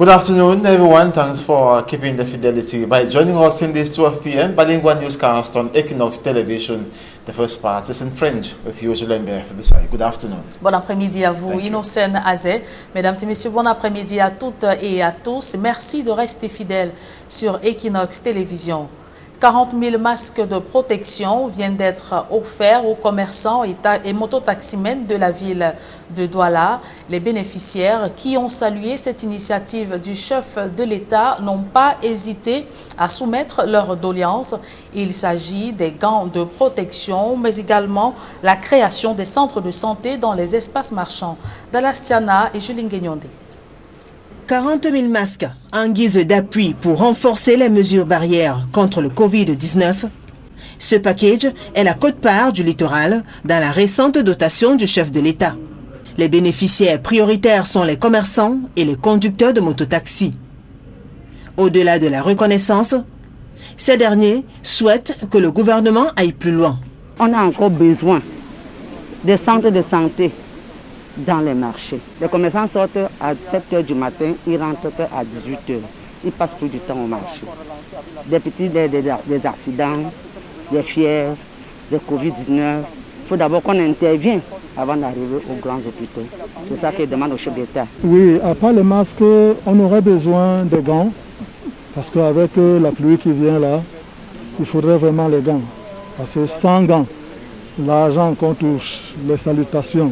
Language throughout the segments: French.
Good afternoon, everyone. Thanks for keeping the fidelity by joining us in this 12 p.m. bilingual newscast on Equinox Television. The first part is in French with you, Julien Besai. Good afternoon. Bon après-midi à vous, Innocent Azé. Mesdames et messieurs, bon après-midi à toutes et à tous. Merci de rester fidèles sur Equinox Télévision. 40 000 masques de protection viennent d'être offerts aux commerçants et mototaximens de la ville de Douala. Les bénéficiaires qui ont salué cette initiative du chef de l'État n'ont pas hésité à soumettre leur doléance. Il s'agit des gants de protection, mais également la création des centres de santé dans les espaces marchands. Dalastiana et Julien Guignondé. 40 000 masques en guise d'appui pour renforcer les mesures barrières contre le Covid-19. Ce package est la quote-part du littoral dans la récente dotation du chef de l'État. Les bénéficiaires prioritaires sont les commerçants et les conducteurs de mototaxi. Au-delà de la reconnaissance, ces derniers souhaitent que le gouvernement aille plus loin. On a encore besoin de centres de santé dans les marchés. Les commerçants sortent à 7 h du matin, ils rentrent à 18 h. Ils passent plus du temps au marché. Des accidents, des fièvres, des Covid-19. Il faut d'abord qu'on intervienne avant d'arriver aux grands hôpitaux. C'est ça que demande au chef d'État. Oui, à part les masques, on aurait besoin de gants. Parce qu'avec la pluie qui vient là, il faudrait vraiment les gants. Parce que sans gants, l'argent qu'on touche, les salutations,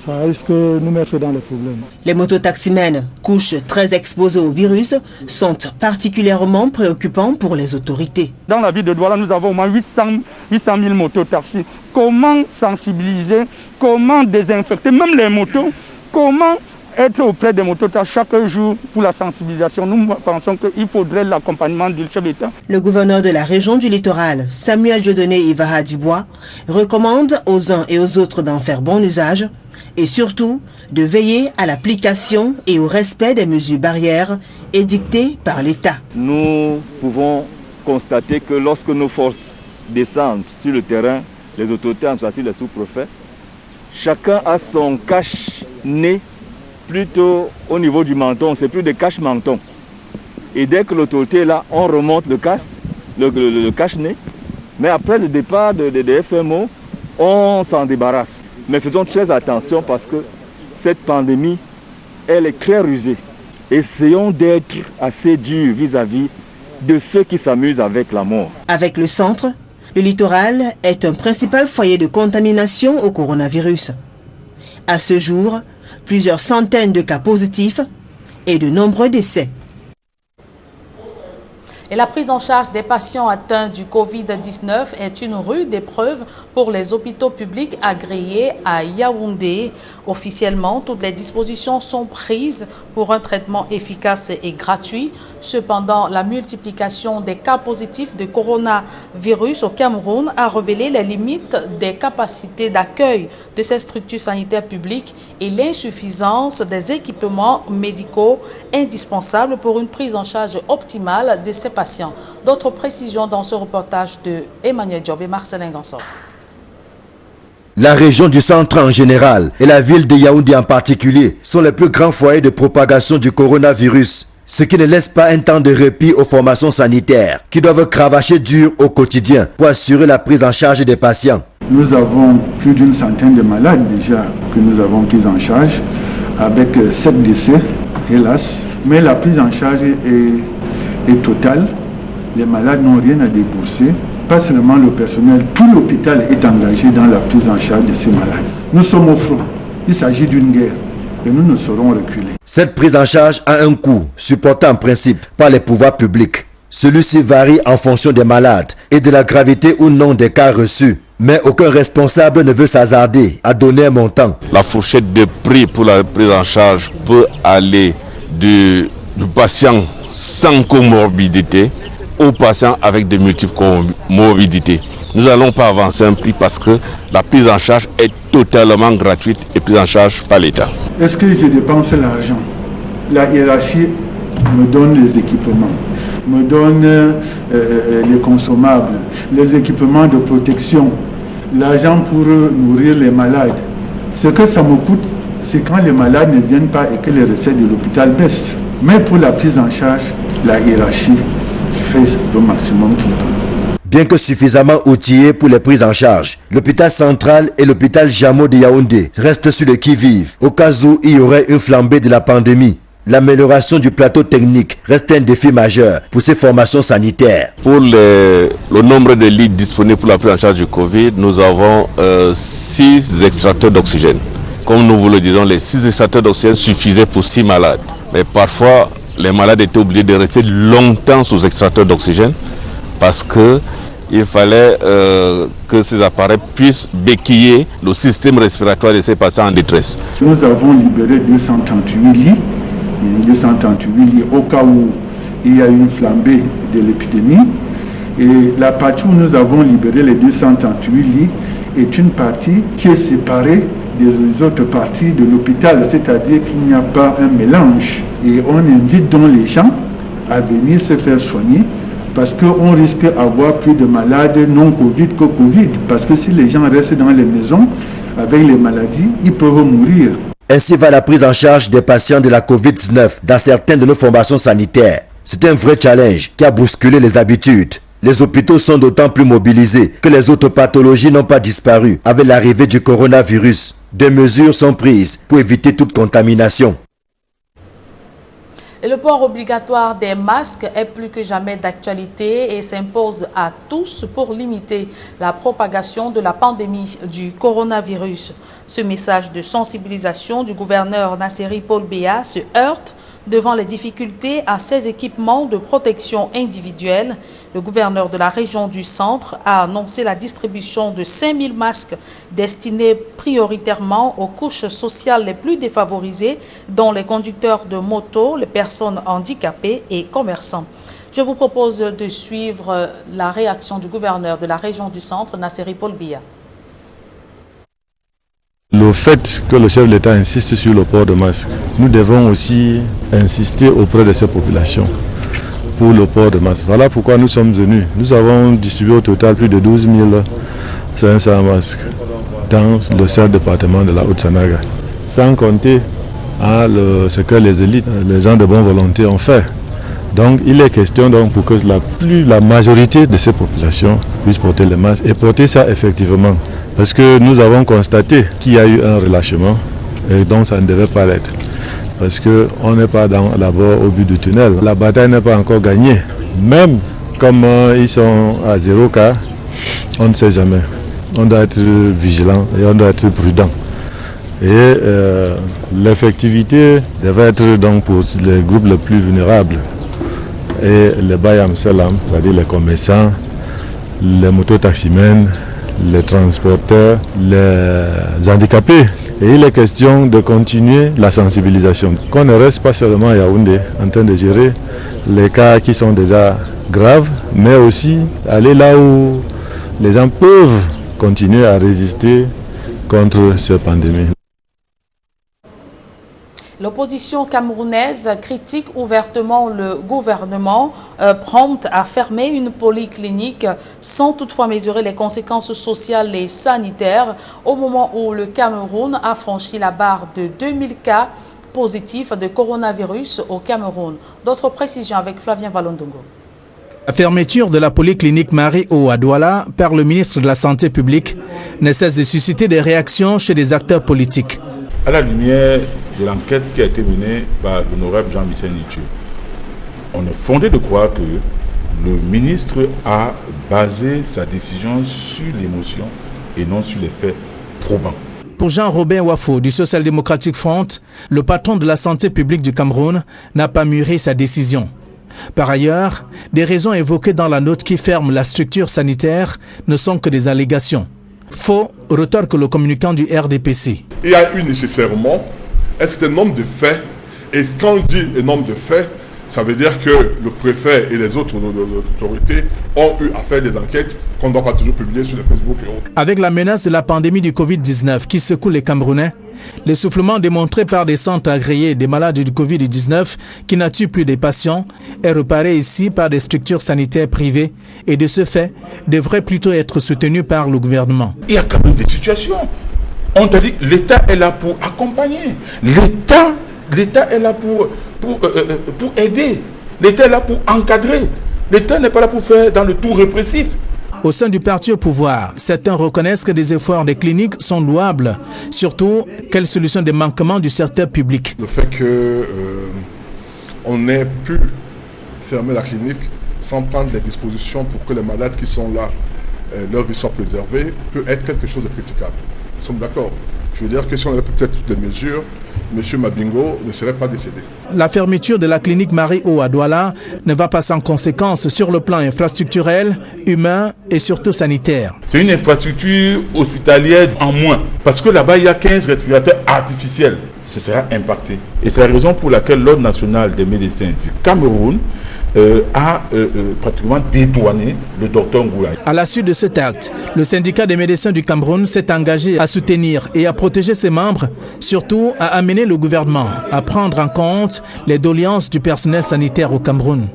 ça risque de nous mettre dans les problèmes. Les mototaximens, couches très exposées au virus, sont particulièrement préoccupants pour les autorités. Dans la ville de Douala, nous avons au moins 800 000 mototaxis. Comment sensibiliser, comment désinfecter, même les motos, comment être auprès des mototaxis chaque jour pour la sensibilisation. Nous pensons qu'il faudrait l'accompagnement du chef d'État. Le gouverneur de la région du littoral, Samuel Dieudonné Ivaha Dibois, recommande aux uns et aux autres d'en faire bon usage et surtout de veiller à l'application et au respect des mesures barrières édictées par l'État. Nous pouvons constater que lorsque nos forces descendent sur le terrain, les autorités, en particulier les sous-préfets, chacun a son cache-nez plutôt au niveau du menton, c'est plus de cache-menton. Et dès que l'autorité est là, on remonte le cache-nez, mais après le départ des FMO, on s'en débarrasse. Mais faisons très attention parce que cette pandémie, elle est très rusée. Essayons d'être assez durs vis-à-vis de ceux qui s'amusent avec la mort. Avec le centre, le littoral est un principal foyer de contamination au coronavirus. À ce jour, plusieurs centaines de cas positifs et de nombreux décès. Et la prise en charge des patients atteints du Covid-19 est une rude épreuve pour les hôpitaux publics agréés à Yaoundé. Officiellement, toutes les dispositions sont prises pour un traitement efficace et gratuit. Cependant, la multiplication des cas positifs de coronavirus au Cameroun a révélé les limites des capacités d'accueil de ces structures sanitaires publiques et l'insuffisance des équipements médicaux indispensables pour une prise en charge optimale de ces patients. D'autres précisions dans ce reportage de Emmanuel Diop et Marcelin Gansor. La région du centre en général et la ville de Yaoundé en particulier sont les plus grands foyers de propagation du coronavirus, ce qui ne laisse pas un temps de répit aux formations sanitaires qui doivent cravacher dur au quotidien pour assurer la prise en charge des patients. Nous avons plus d'une centaine de malades déjà que nous avons pris en charge, avec 7 décès, hélas. Mais la prise en charge est totale. Les malades n'ont rien à débourser. Pas seulement le personnel, tout l'hôpital est engagé dans la prise en charge de ces malades. Nous sommes au front. Il s'agit d'une guerre et nous ne saurons reculer. Cette prise en charge a un coût, supporté en principe par les pouvoirs publics. Celui-ci varie en fonction des malades et de la gravité ou non des cas reçus. Mais aucun responsable ne veut s'hasarder à donner un montant. La fourchette de prix pour la prise en charge peut aller du patient sans comorbidité aux patients avec des multiples comorbidités. Nous n'allons pas avancer un prix parce que la prise en charge est totalement gratuite et prise en charge par l'État. Est-ce que je dépense l'argent? La hiérarchie me donne les équipements, me donne les consommables, les équipements de protection, l'argent pour nourrir les malades. Ce que ça me coûte, c'est quand les malades ne viennent pas et que les recettes de l'hôpital baissent. Mais pour la prise en charge, la hiérarchie fait le maximum pour tout. Bien que suffisamment outillé pour les prises en charge, l'hôpital central et l'hôpital Jamo de Yaoundé restent sur le qui-vive au cas où il y aurait une flambée de la pandémie. L'amélioration du plateau technique reste un défi majeur pour ces formations sanitaires. Pour le nombre de lits disponibles pour la prise en charge du Covid, nous avons 6 extracteurs d'oxygène. Comme nous vous le disons, les 6 extracteurs d'oxygène suffisaient pour 6 malades. Mais parfois, les malades étaient obligés de rester longtemps sous extracteurs d'oxygène parce qu'il fallait que ces appareils puissent béquiller le système respiratoire de ces patients en détresse. Nous avons libéré 238 lits au cas où il y a une flambée de l'épidémie. Et la partie où nous avons libéré les 238 lits est une partie qui est séparée des autres parties de l'hôpital, c'est-à-dire qu'il n'y a pas un mélange. Et on invite donc les gens à venir se faire soigner parce qu'on risque d'avoir plus de malades non Covid que Covid. Parce que si les gens restent dans les maisons avec les maladies, ils peuvent mourir. Ainsi va la prise en charge des patients de la Covid-19 dans certaines de nos formations sanitaires. C'est un vrai challenge qui a bousculé les habitudes. Les hôpitaux sont d'autant plus mobilisés que les autres pathologies n'ont pas disparu avec l'arrivée du coronavirus. Des mesures sont prises pour éviter toute contamination. Et le port obligatoire des masques est plus que jamais d'actualité et s'impose à tous pour limiter la propagation de la pandémie du coronavirus. Ce message de sensibilisation du gouverneur Nasseri Paul Béa se heurte devant les difficultés à ces équipements de protection individuelle. Le gouverneur de la région du Centre a annoncé la distribution de 5000 masques destinés prioritairement aux couches sociales les plus défavorisées, dont les conducteurs de moto, les personnes handicapées et commerçants. Je vous propose de suivre la réaction du gouverneur de la région du Centre, Nasseri Paul Béa. Le fait que le chef de l'État insiste sur le port de masque, nous devons aussi insister auprès de ces populations pour le port de masque. Voilà pourquoi nous sommes venus. Nous avons distribué au total plus de 12 500 masques dans le seul département de la Haute-Sanaga. Sans compter ce que les élites, les gens de bonne volonté ont fait. Donc il est question donc pour que la majorité de ces populations puissent porter les masques et porter ça effectivement. Parce que nous avons constaté qu'il y a eu un relâchement et donc ça ne devait pas l'être. Parce qu'on n'est pas d'abord au but du tunnel. La bataille n'est pas encore gagnée. Même comme ils sont à 0 cas, on ne sait jamais. On doit être vigilant et on doit être prudent. Et l'effectivité devait être donc pour les groupes les plus vulnérables. Et les Bayam Salam, c'est-à-dire les commerçants, les mototaximens, les transporteurs, les handicapés. Et il est question de continuer la sensibilisation. Qu'on ne reste pas seulement à Yaoundé en train de gérer les cas qui sont déjà graves, mais aussi aller là où les gens peuvent continuer à résister contre cette pandémie. L'opposition camerounaise critique ouvertement le gouvernement prompte à fermer une polyclinique sans toutefois mesurer les conséquences sociales et sanitaires au moment où le Cameroun a franchi la barre de 2000 cas positifs de coronavirus au Cameroun. D'autres précisions avec Flavien Valondongo. La fermeture de la polyclinique Marie-O à Douala par le ministre de la Santé publique ne cesse de susciter des réactions chez des acteurs politiques. À la lumière de l'enquête qui a été menée par l'honorable Jean-Michel Nithieu, on est fondé de croire que le ministre a basé sa décision sur l'émotion et non sur les faits probants. Pour Jean-Robert Wafo du Social Democratic Front, le patron de la santé publique du Cameroun n'a pas mûri sa décision. Par ailleurs, des raisons évoquées dans la note qui ferme la structure sanitaire ne sont que des allégations. Faux, retorque le communicant du RDPC. Il y a eu nécessairement un certain nombre de faits, et quand on dit un nombre de faits, ça veut dire que le préfet et les autres autorités ont eu à faire des enquêtes qu'on ne doit pas toujours publier sur le Facebook et autres. Avec la menace de la pandémie du Covid-19 qui secoue les Camerounais, l'essoufflement démontré par des centres agréés des malades du Covid-19 qui n'attirent plus des patients est reparé ici par des structures sanitaires privées et de ce fait devrait plutôt être soutenu par le gouvernement. Il y a quand même des situations. On t'a dit l'État est là pour accompagner. L'État est là pour pour aider. L'État est là pour encadrer. L'État n'est pas là pour faire dans le tout répressif. Au sein du parti au pouvoir, certains reconnaissent que des efforts des cliniques sont louables. Surtout, quelle solution des manquements du secteur public? Le fait qu'on ait pu fermer la clinique sans prendre les dispositions pour que les malades qui sont là, leur vie soit préservée, peut être quelque chose de critiquable. Nous sommes d'accord. Je veux dire que si on avait peut-être toutes les mesures, M. Mabingo ne serait pas décédé. La fermeture de la clinique Marie-O à Douala ne va pas sans conséquences sur le plan infrastructurel, humain et surtout sanitaire. C'est une infrastructure hospitalière en moins. Parce que là-bas, il y a 15 respirateurs artificiels. Ce sera impacté. Et c'est la raison pour laquelle l'Ordre national des médecins du Cameroun a pratiquement dédouané le docteur Ngoulaye. À la suite de cet acte, le syndicat des médecins du Cameroun s'est engagé à soutenir et à protéger ses membres, surtout à amener le gouvernement à prendre en compte les doléances du personnel sanitaire au Cameroun.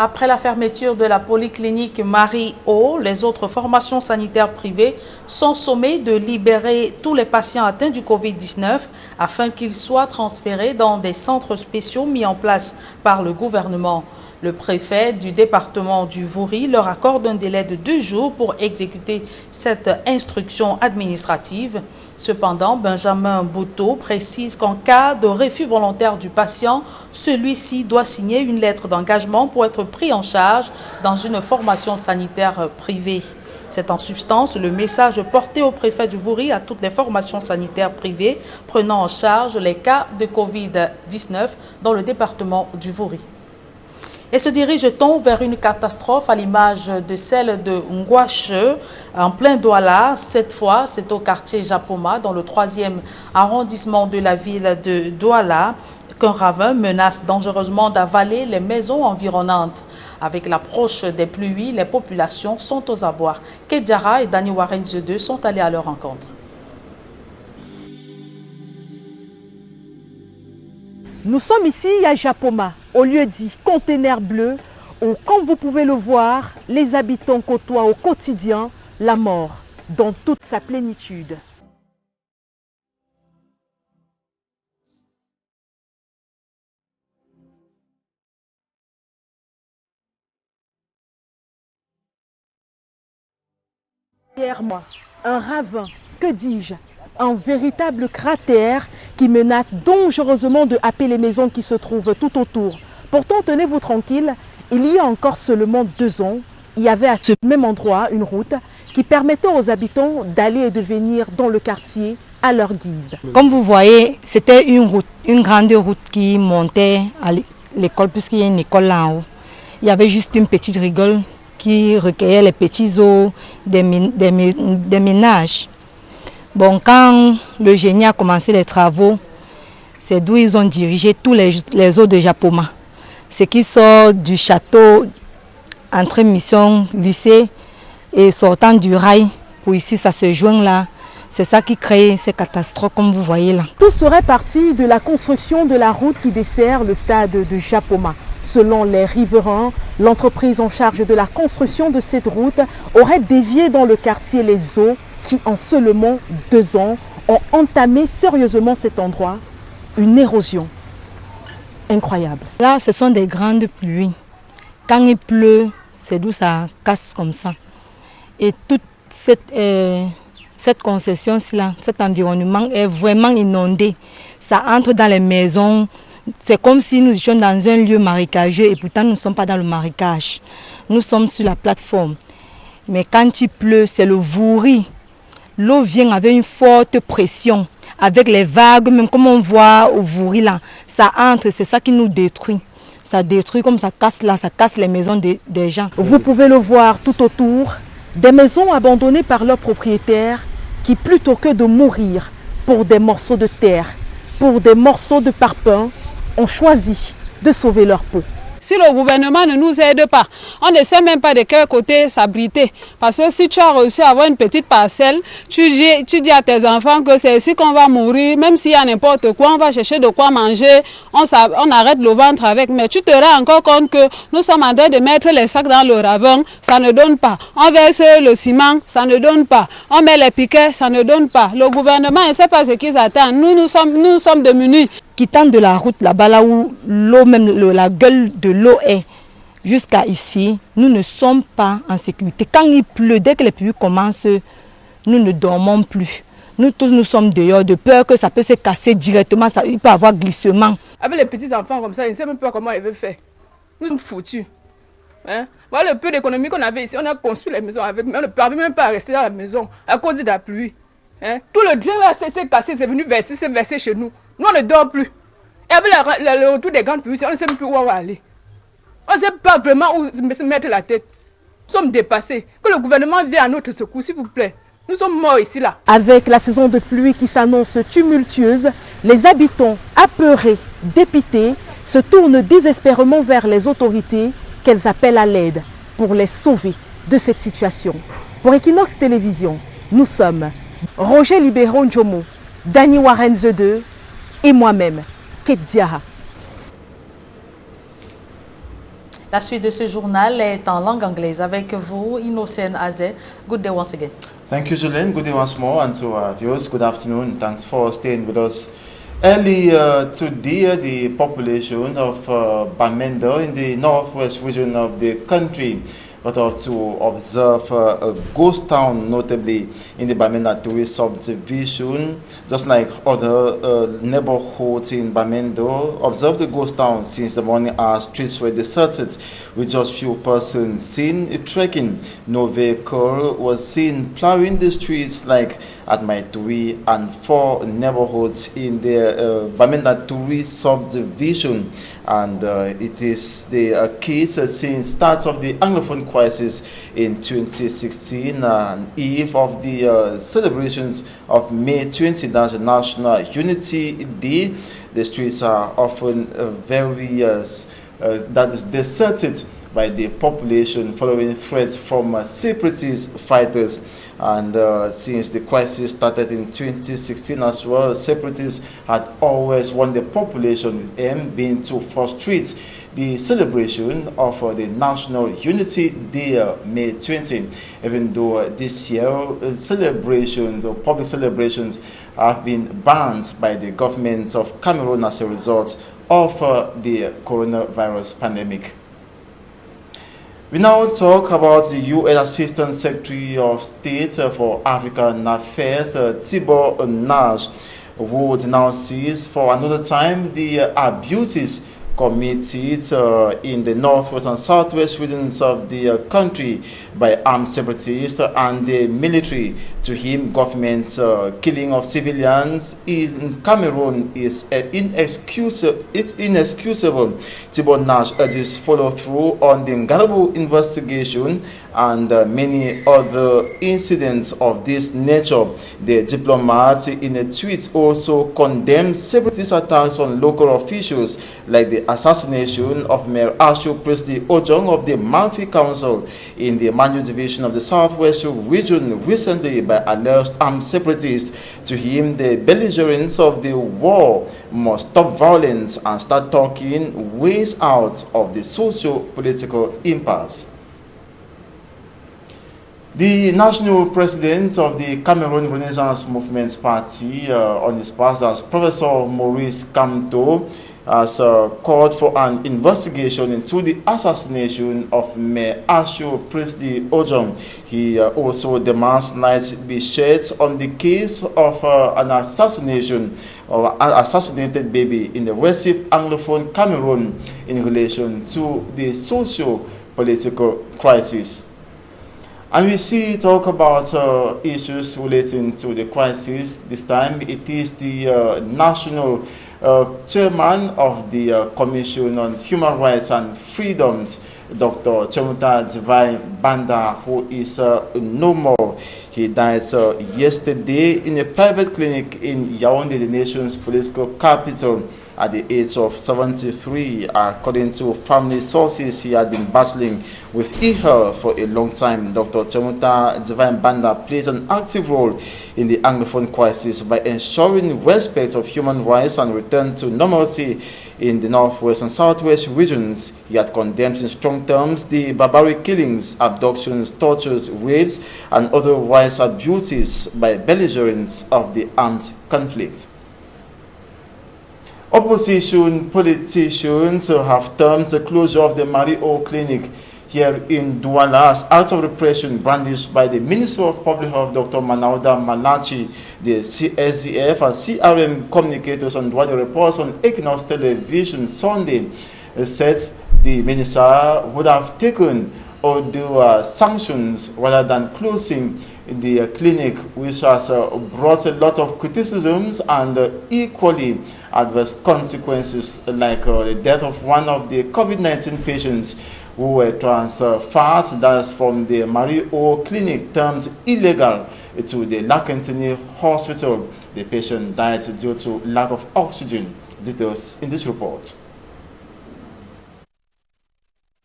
Après la fermeture de la polyclinique Marie-O, les autres formations sanitaires privées sont sommées de libérer tous les patients atteints du Covid-19 afin qu'ils soient transférés dans des centres spéciaux mis en place par le gouvernement. Le préfet du département du Vouri leur accorde un délai de 2 jours pour exécuter cette instruction administrative. Cependant, Benjamin Bouteau précise qu'en cas de refus volontaire du patient, celui-ci doit signer une lettre d'engagement pour être pris en charge dans une formation sanitaire privée. C'est en substance le message porté au préfet du Vouri à toutes les formations sanitaires privées prenant en charge les cas de Covid-19 dans le département du Vouri. Et se dirige-t-on vers une catastrophe à l'image de celle de Ngouache en plein Douala. Cette fois, c'est au quartier Japoma, dans le 3e arrondissement de la ville de Douala, qu'un ravin menace dangereusement d'avaler les maisons environnantes. Avec l'approche des pluies, les populations sont aux abois. Kedjara et Dani Warenz 2 sont allés à leur rencontre. Nous sommes ici à Japoma, au lieu dit conteneur bleu, où, comme vous pouvez le voir, les habitants côtoient au quotidien la mort dans toute sa plénitude. Derrière moi, un ravin, que dis-je? Un véritable cratère qui menace dangereusement de happer les maisons qui se trouvent tout autour. Pourtant, tenez-vous tranquille, il y a encore seulement 2 ans, il y avait à ce même endroit une route qui permettait aux habitants d'aller et de venir dans le quartier à leur guise. Comme vous voyez, c'était une route, une grande route qui montait à l'école, puisqu'il y a une école là en haut. Il y avait juste une petite rigole qui recueillait les petits eaux des ménages. Bon, quand le génie a commencé les travaux, c'est d'où ils ont dirigé tous les eaux de Japoma. Ce qui sort du château, entre mission, lycée et sortant du rail, pour ici ça se joint là. C'est ça qui crée ces catastrophes comme vous voyez là. Tout serait parti de la construction de la route qui dessert le stade de Japoma. Selon les riverains, l'entreprise en charge de la construction de cette route aurait dévié dans le quartier les eaux qui, en seulement 2 ans, ont entamé sérieusement cet endroit. Une érosion incroyable. Là, ce sont des grandes pluies. Quand il pleut, c'est d'où ça casse comme ça. Et toute cette concession-là, cet environnement est vraiment inondé. Ça entre dans les maisons. C'est comme si nous étions dans un lieu marécageux et pourtant nous ne sommes pas dans le marécage. Nous sommes sur la plateforme. Mais quand il pleut, c'est le Vouri. L'eau vient avec une forte pression, avec les vagues, même comme on voit au Vouri là. Ça entre, c'est ça qui nous détruit. Ça détruit comme ça casse là, ça casse les maisons des gens. Vous pouvez le voir tout autour, des maisons abandonnées par leurs propriétaires qui, plutôt que de mourir pour des morceaux de terre, pour des morceaux de parpaing, ont choisi de sauver leur peau. Si le gouvernement ne nous aide pas, on ne sait même pas de quel côté s'abriter. Parce que si tu as réussi à avoir une petite parcelle, tu dis à tes enfants que c'est ici qu'on va mourir, même s'il y a n'importe quoi, on va chercher de quoi manger, on arrête le ventre avec. Mais tu te rends encore compte que nous sommes en train de mettre les sacs dans le ravin, ça ne donne pas. On verse le ciment, ça ne donne pas. On met les piquets, ça ne donne pas. Le gouvernement ne sait pas ce qu'ils attendent. Nous sommes démunis. quittant de la route là-bas, là où l'eau, même la gueule de l'eau est, jusqu'à ici, nous ne sommes pas en sécurité. Quand il pleut, dès que les pluies commencent, nous ne dormons plus. Nous tous, nous sommes dehors de peur que ça peut se casser directement, il peut y avoir glissement. Avec les petits enfants comme ça, ils ne savent même pas comment ils veulent faire. Nous sommes foutus. Hein? Voilà le peu d'économie qu'on avait ici. On a construit les maisons avec, mais on ne parvient même pas à rester dans la maison à cause de la pluie. Hein? Tout le drain là s'est cassé, c'est venu verser, c'est versé chez nous. Nous, on ne dort plus. Et avec le retour des grandes pluies, on ne sait même plus où on va aller. On ne sait pas vraiment où se mettre la tête. Nous sommes dépassés. Que le gouvernement vienne à notre secours, s'il vous plaît. Nous sommes morts ici, là. Avec la saison de pluie qui s'annonce tumultueuse, les habitants, apeurés, dépités, se tournent désespérément vers les autorités qu'elles appellent à l'aide pour les sauver de cette situation. Pour Equinox Télévision, nous sommes Roger Libéron Njomo, Danny Warenze II et moi-même, Kate Diarra. La suite de ce journal est en langue anglaise avec vous, Innocent Azé. Good day once again. Thank you, Julien. Good day once more. And to our viewers, good afternoon. Thanks for staying with us. Early today, the population of Bamenda in the northwest region of the country got up to observe a ghost town, notably in the Bamenda tourist subdivision, just like other neighborhoods in Bamendo. Observed the ghost town since the morning hours. Streets were deserted with just few persons seen trekking. No vehicle was seen plowing the streets like at Maituri and 4 neighborhoods in the Bamenda tourist subdivision. And it is the case since start of the Anglophone crisis in 2016, and eve of the celebrations of May 20, that's the National Unity Day. The streets are often that is deserted by the population following threats from separatist fighters. And since the crisis started in 2016 as well, separatists had always warned the population with them being to frustrate the celebration of the National Unity Day, May 20. Even though this year celebrations or public celebrations have been banned by the government of Cameroon as a result of the coronavirus pandemic. We now talk about the U.S. Assistant Secretary of State for African Affairs, Tibor Nash, who denounces for another time the abuses committed in the northwest and southwest regions of the country by armed separatists and the military. To him, government killing of civilians in Cameroon is inexcusable. Tibor Nash urges follow through on the Ngarabo investigation and many other incidents of this nature. The diplomat in a tweet also condemned separatist attacks on local officials, like the assassination of Mayor Ashu Presley Ojong of the Manfi Council in the Manu division of the southwest region recently by alleged armed separatists. To him, the belligerents of the war must stop violence and start talking ways out of the socio-political impasse. The national president of the Cameroon Renaissance Movement Party on his past as Professor Maurice Kamto has called for an investigation into the assassination of Mayor Ashu Presley Ojong. He also demands light be shed on the case of an assassination or an assassinated baby in the Recife Anglophone Cameroon in relation to the socio-political crisis. And we talk about issues relating to the crisis. This time it is the national chairman of the Commission on Human Rights and Freedoms, Dr. Chemuta Divine Banda, who is no more. He died yesterday in a private clinic in Yaoundé, the nation's political capital, at the age of 73. According to family sources, he had been battling with ill for a long time. Dr. Chemuta Divine Banda plays an active role in the Anglophone crisis by ensuring respect of human rights and return to normalcy in the northwest and southwest regions. He had condemned in strong terms the barbaric killings, abductions, tortures, rapes, and other rights abuses by belligerents of the armed conflict. Opposition politicians have termed the closure of the Marie O Clinic here in Douala as act of repression brandished by the Minister of Public Health, Dr. Manauda Malachi. The SDF and CRM communicators on Douala reports on Equinox Television Sunday said the minister would have taken other sanctions rather than closing the clinic, which has brought a lot of criticisms and equally adverse consequences, like the death of one of the COVID-19 patients who were transferred, that's from the Marie O Clinic, termed illegal, to the Lakentini Hospital. The patient died due to lack of oxygen. Details in this report.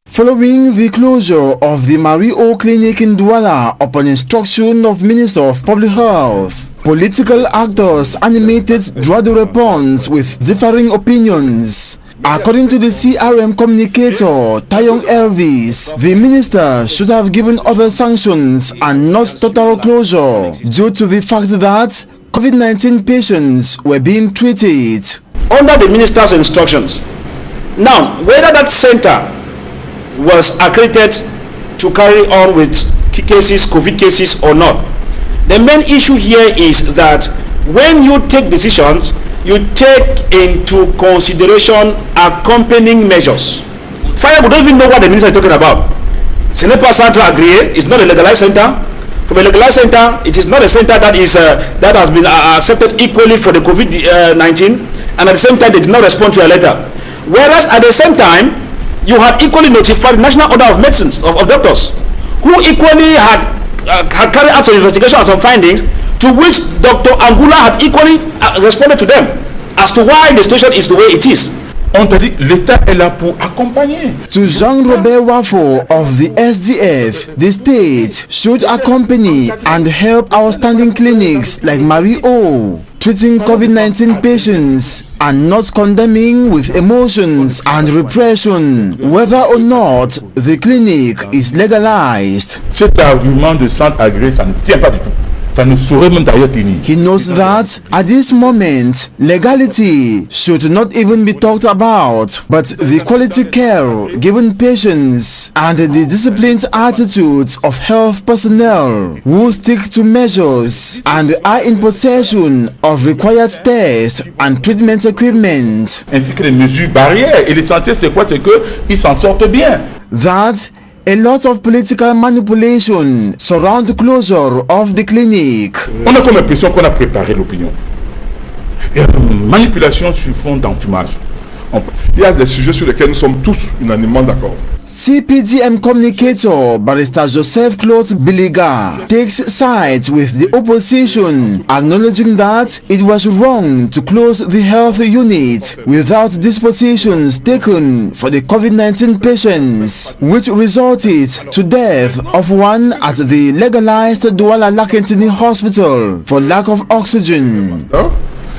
Following the closure of the Marie O Clinic in Douala upon instruction of Minister of Public Health, political actors animated the response with differing opinions. According to the CRM communicator, Tayong Elvis, the minister should have given other sanctions and not total closure due to the fact that COVID-19 patients were being treated under the minister's instructions. Now, whether that center was accredited to carry on with cases, COVID cases or not, the main issue here is that when you take decisions, you take into consideration accompanying measures. Firewood don't even know what the minister is talking about. Ce n'est pas centre agréé, it's not a legalized center. From a legalized center, it is not a center that is that has been accepted equally for the COVID-19, and at the same time they did not respond to a letter. Whereas at the same time, you had equally notified National Order of Medicines of doctors, who equally had carried out some investigation and some findings, to which Dr. Angula had equally responded to them as to why the situation is the way it is. On te dit, l'État est là pour accompagner. To Jean-Robert Wafo of the SDF, the state should accompany and help outstanding clinics like Marie O, treating COVID-19 patients and not condemning with emotions and repression whether or not the clinic is legalized. Cet argument de centre agréé, ça ne tient pas du tout. Ça ne saurait même d'ailleurs tenir. He knows that at this moment, legality should not even be talked about, but the quality care given patients and the disciplined attitudes of health personnel who stick to measures and are in possession of required tests and treatment equipment. Ainsi que les mesures barrières. Et l'essentiel, c'est quoi? C'est qu'ils s'en sortent bien. That a lot of political manipulation surround the closure of the clinic. On a comme l'impression qu'on a préparé l'opinion. Manipulation sur fond d'enfumage. Il y a des sujets sur lesquels nous sommes tous unanimement d'accord. CPDM communicator Barrister Joseph Claude Biliga takes sides with the opposition, acknowledging that it was wrong to close the health unit without dispositions taken for the COVID-19 patients, which resulted to death of one at the legalized Douala Lakentini Hospital for lack of oxygen.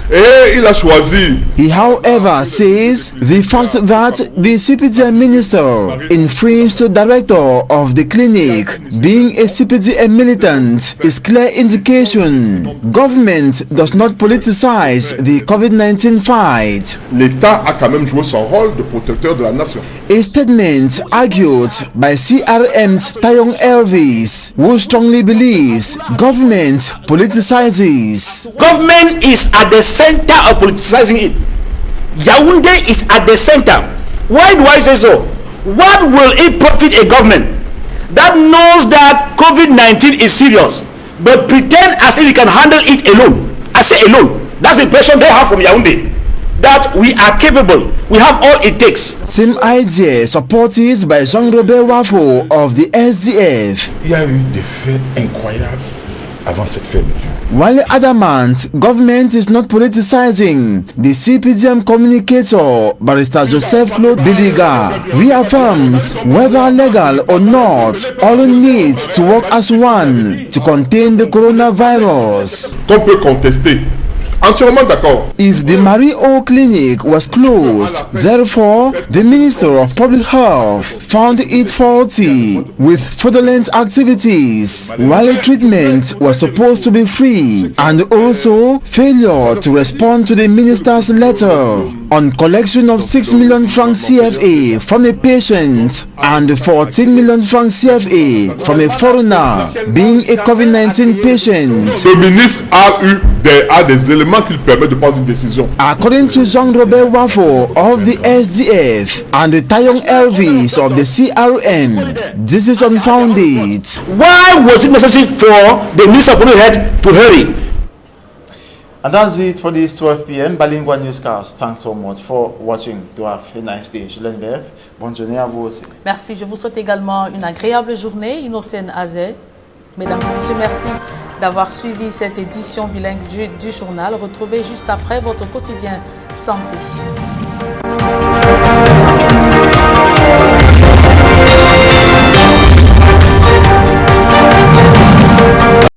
Et il a choisi. He, however, says the fact that the CPDM minister infringed the director of the clinic being a CPDM militant is clear indication government does not politicize the COVID-19 fight. L'État a quand même joué son rôle de protecteur de la nation. A statement argued by CRM's Tayong Elvis, who strongly believes government politicizes. Government is at the center of politicizing it. Yaoundé is at the center. Why do I say so? What will it profit a government that knows that COVID-19 is serious but pretend as if it can handle it alone? I say alone. That's the impression they have from Yaoundé, that we are capable, we have all it takes. Same idea supported by Jean-Robert Wafo of the SDF. Il y a eu des faits incroyables avant cette fermeture. While adamant government is not politicizing, the CPDM communicator Barrister Joseph Claude Biliga reaffirms whether legal or not, all needs to work as one to contain the coronavirus. Qu'on peut contester entièrement d'accord. If the Marie O clinic was closed, therefore, the Minister of Public Health found it faulty with fraudulent activities, while treatment was supposed to be free, and also failure to respond to the minister's letter on collection of 6 million francs CFA from a patient and 14 million francs CFA from a foreigner being a COVID-19 patient. Le ministre a des éléments qui lui permettent de prendre une décision. According to Jean-Robert Wafo of the SDF and the Tayong Elvis of the CRM, this is unfounded. Why was it necessary for the Minister of Public Health to hurry? And that's it for this 12 p.m. Bilingual Newscast. Thanks so much for watching. Do have a nice day. Je l'enverrai. Bonne journée à vous aussi. Merci. Je vous souhaite également une agréable journée. Innocène Azé. Mesdames et messieurs, merci d'avoir suivi cette édition bilingue du journal. Retrouvez juste après votre quotidien santé.